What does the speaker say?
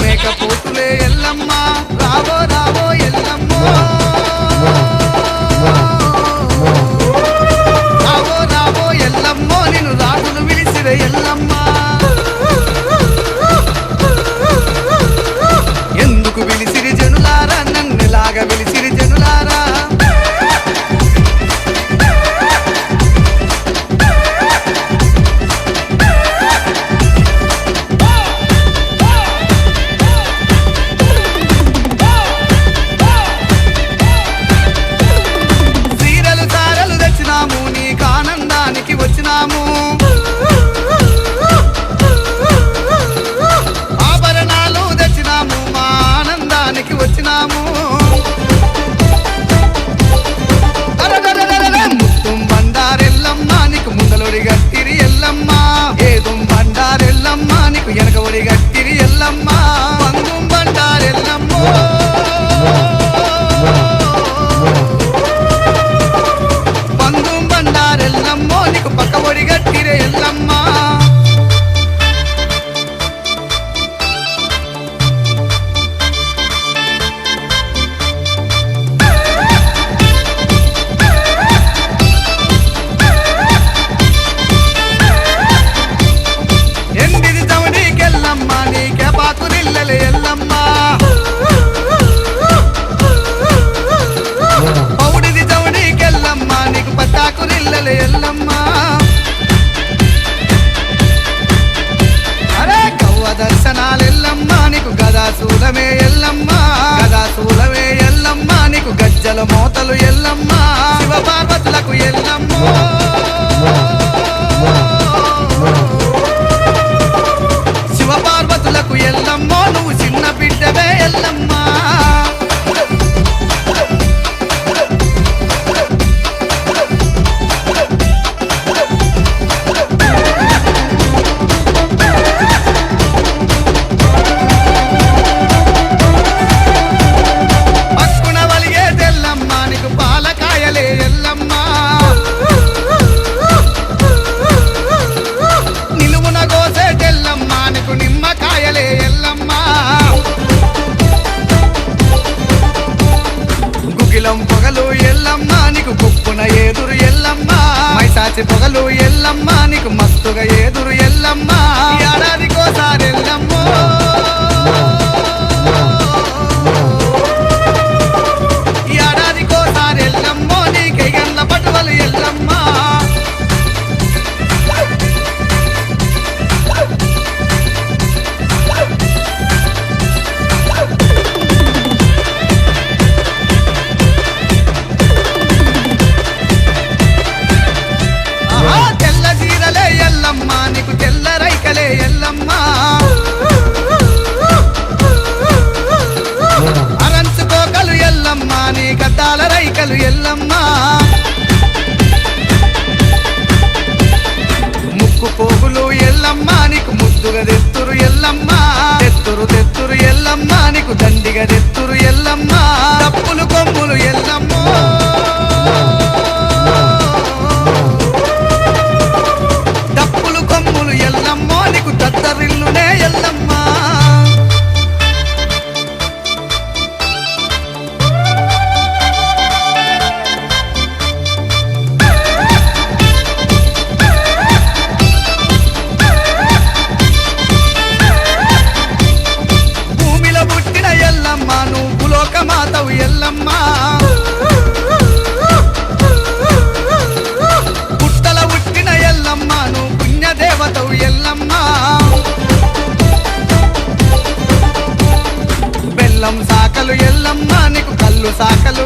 మేకపోతులే ఎల్లమ్మ రావో రావో ఎల్లమ్మో రావో రావో ఎల్లమ్మో నిన్ను రాజులు విలిసిరే ఎల్లమ్మ ఎందుకు విలిసిరి జనులారా నన్నులాగా విలిసిరి జనులారా వచ్చినాము ఆభరణాలు తెచ్చినాము మా ఆనందానికి వచ్చినాము ముత్తుం బండారెల్లమ్మ నీకు ముందలొడి గట్టిరి ఎల్లమ్మ ఏదుం బండారెల్లమ్మ నీకు వెనకఒడి గట్టిరి ఎల్లమ్మ పందుం బండారెల్లమ్మో పందుం బండారెల్లమ్మో నీకు పక్కఒడి గట్టిరే ఎల్లమ్మ ఎండిది తవడికెల్లమ్మ నీకే పాకురిల్లలే ఎల్లమ్మ పౌడిది తవడికెల్లమ్మ నీకు పట్టాకురిల్లలే ఎల్లమ్మ అరే కవ్వ దర్శనాలెల్లమ్మ నీకు గదాసూలమే ఎల్లమ్మ గదాసూలమే ఎల్లమ్మ నీకు గజ్జల మోతలు ఎల్లమ్మ శివ పార్వతులకు ఎల్లమ్మో శివ పార్వతులకు ఎల్లమ్మో నువ్వు చిన్న బిడ్డవే ఎల్లమ్మ పొగలు ఎల్లమ్మ నీకు గుప్పున ఎదురు ఎల్లమ్మ మైసాచి పొగలు ఎల్లమ్మ నీకు మస్తుగా ఎదురు ఎల్లమ్మ ఏడాదికోసారి ఎల్లమ్మో ఏడాదికోసారి ఎల్లమ్మో నీకు ఎగన్న పట్టువలు ఎల్లమ్మ తెల్ల జీరలే ఎల్లమ్మ నీకు తెల్ల రైకలే ఎల్లమ్మ అరంచుకోకలు ఎల్లమ్మ నీ గద్దాల రైకలు ఎల్లమ్మ ముక్కు పోగులు ఎల్లమ్మ నీకు ముద్దుగా తెత్తురు ఎల్లమ్మ తెత్తురు తెత్తురు ఎల్లమ్మ నీకు దండిగా తెత్తురు ఎల్లమ్మ తప్పులు కొమ్ములు ఎల్లమ్మో డప్పులు కొమ్ములు ఎల్లమ్మో నీకు దత్తరిల్లునే ఎల్లమ్మ భూమిలో పుట్టిన ఎల్లమ్మ నువ్వు లోకమాతవు ఎల్లమ్మ సాకలు